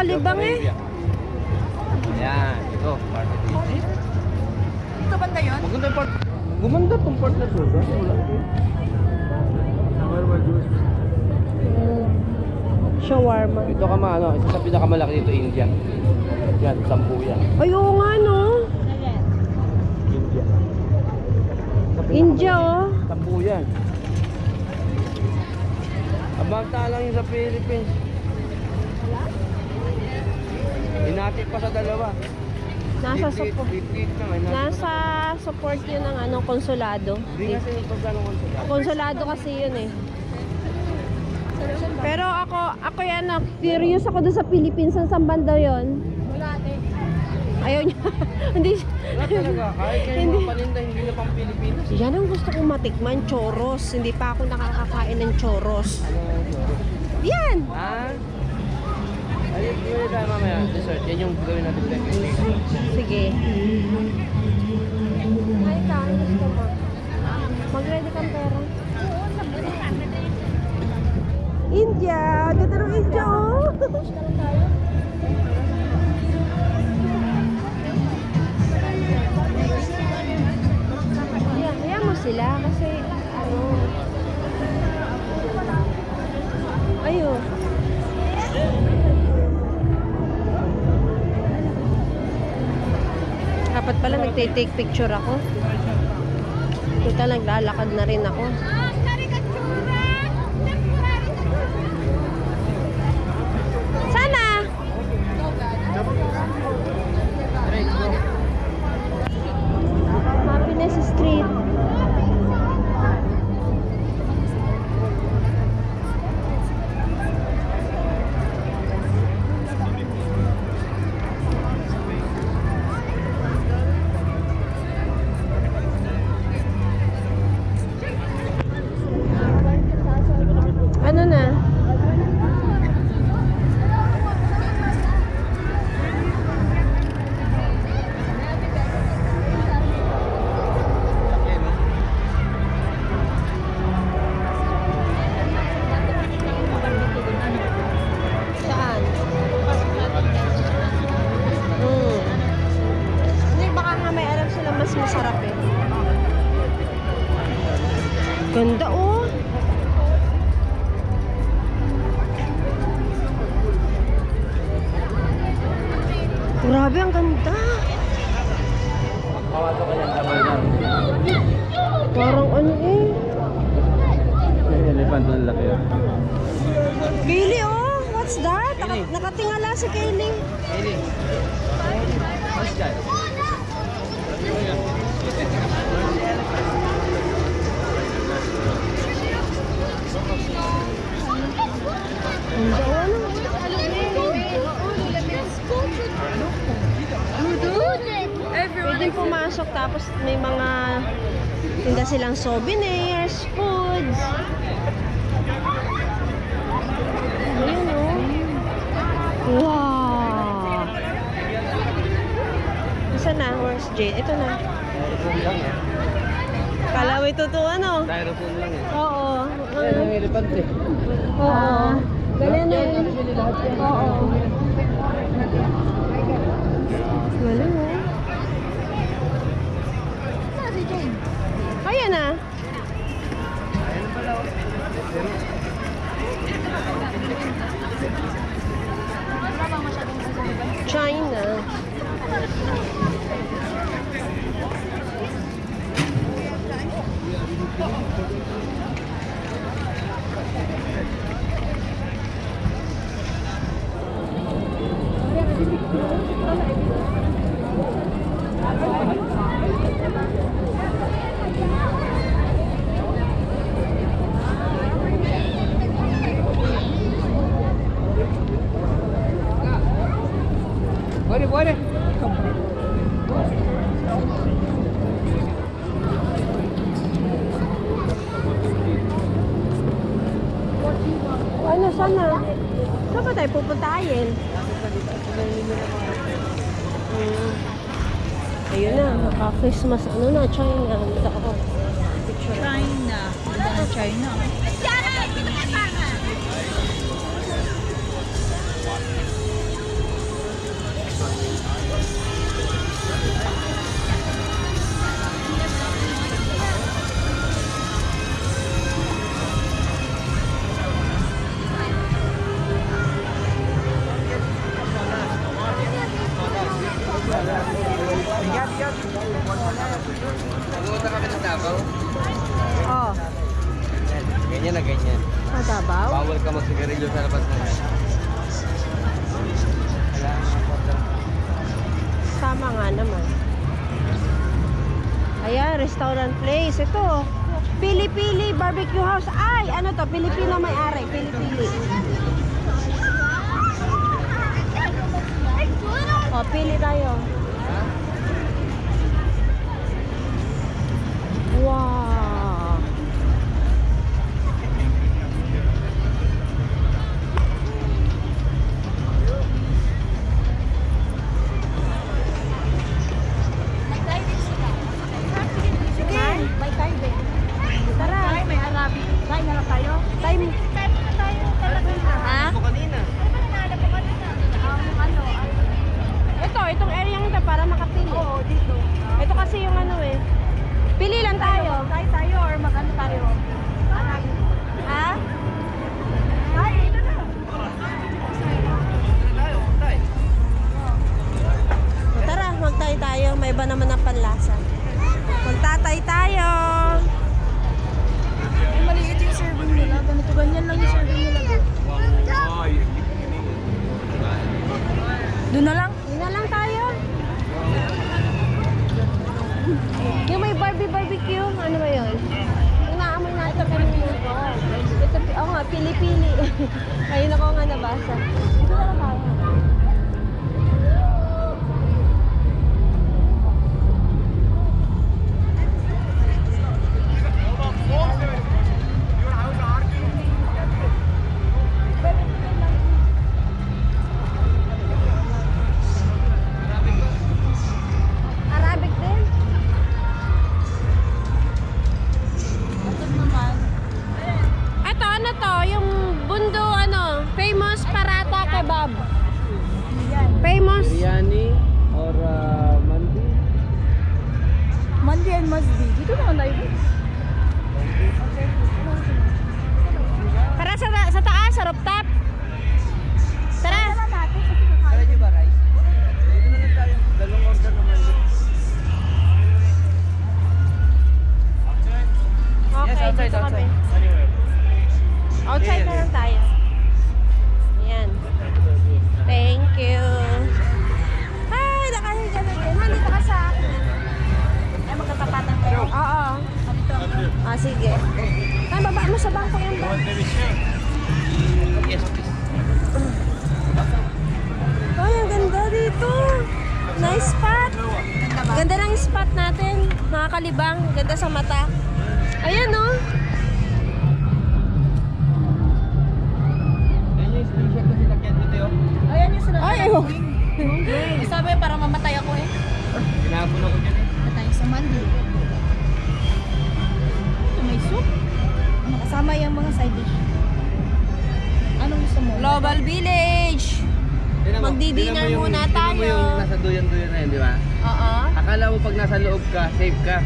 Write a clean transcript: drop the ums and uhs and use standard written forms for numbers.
nakalibang eh. Ayan, ito. Part of it. Ito banda yun? Maganda yung part. Gumanda itong part na ito. Shawarma. Ito ka ano, isa sa pinakamalaki dito, India. Yan, 10 yan. Ay, oo nga no. India. India oh. 10 yan. Abanta lang yung sa Philippines. Inatik pa sa dalawa. Nasa support. Nasa Nasa support yun ng ano, konsulado. Hindi kasi yung pagkanong konsulado. Konsulado kasi yun eh. Pero ako yan, curious ako doon sa Philippines. Saan banda yun? Wala ate. Ayaw niya. Hindi. Wala talaga. Kahit kayo mga paninda, hindi na pang Pilipinas. Yan ang gusto kong matikman, choros. Hindi pa ako nakakakain ng choros. Ano yung Yan! ha? Ayun, yun tayo mamaya. Dessert. Yan yung gawin natin breakfast. Sige. Ay, kain gusto mo. Mag-ready kang pera. India! Ganda ng India oh! Kaya mo sila kasi ano ayun dapat pala nagtitake picture ako. Ito naglalakad na rin ako. Sana Happiness Street. Ano na? Saan? Hindi, baka nga may alam sila mas masarap eh. Ganda oh! Grabe, ang ganda. Kawato ka yan, sabay lang. Parang ano eh. Elephant ang laki yun. Kaylee, oh. What's that? Nakatingala si Kaylee. Hey, what's that? Ang dawan. Pwede pumasok tapos may mga tinda silang souvenirs, foods. Ayun oh. Wow! Isa na? Where's Jade? Ito na. Styrofoam lang eh. Kala mo ito ano? Styrofoam lang eh. Oo. Yan yung elephant eh. Oo. Ganyan na yun. Oo. Galing oh. Ayan na. Ayun pala oh. China. Boleh, boleh. Ano, sana? Saan ba tayo pupuntahin? Ayun na, naka-Christmas, ano na, China. Dito ako. Picture. China. Ganda ng China. doon sa labas na yan. Kailangan ng portal. Tama nga naman. Ayan, restaurant place. Ito. Pili-pili barbecue house. Ay, ano to? Pilipino may-ari. Pili-pili. O, pili tayo. Wow. Sige, may diving. Tara. Tay, may Arabic. Tay, na lang tayo. Time. Tay, na tayo. Talaga na. Ha? Ako kanina. Ano po kanina? Itong area ito para makapili. Oo, dito. Ito kasi yung ano eh. Pili lang tayo. Tay tayo or mag-ano tayo? Arabic. Ha? Tay, ito na. Tayo, tayo. Tara, magtay tayo. May iba naman ang panlasa. Magtatay tayo. Ay, maliit yung serving nila. Ganito, ganyan lang yung serving nila. Doon na lang. Yun na lang tayo. Yung may barbecue. Ano ba yun? Yung naamoy natin kanina. Ito, oo nga, pili-pili. Ayun ako nga nabasa. Dito na lang tayo. Arabic din. Ito naman. Ito, ano to? Yung bundo, ano? Famous Parata Kebab. Yan. Famous. Biryani or mandi. Mandi and Masdi. Dito naman tayo. Tara sa taas, sa rooftop. Tara. Kaya nyo ba rice? Dito na lang tayo. Dalawang order naman. Okay, Yes, outside, dito kami. outside. Anywhere. Outside na lang tayo. Ayan. Thank you. Ay, nakahiga na din. Nandito ka sa akin. Ay, magkatapatan kayo. Oo. Ah, sige. Ay, baba mo sa bangko yan ba? Yes, please. Ay, ang ganda dito. Nice spot. Ganda ng spot natin. Nakakalibang. Ganda sa mata. Ayan, oh. Yan yung screenshot na sinakyan dito yun. Ayan yung sinabi. Ay, ewan. Sabi, para mamatay ako eh. Pinapon ako dyan eh. Matay sa Mandi. Ito, may soup. Kasama yung mga side dish. Anong gusto mo? Global Village. Tingnan mo, Magdi-dinner tingnan mo muna tingnan mo tayo. yung nasa duyan-duyan na yun, di ba? Oo. Akala mo pag nasa loob ka, safe ka.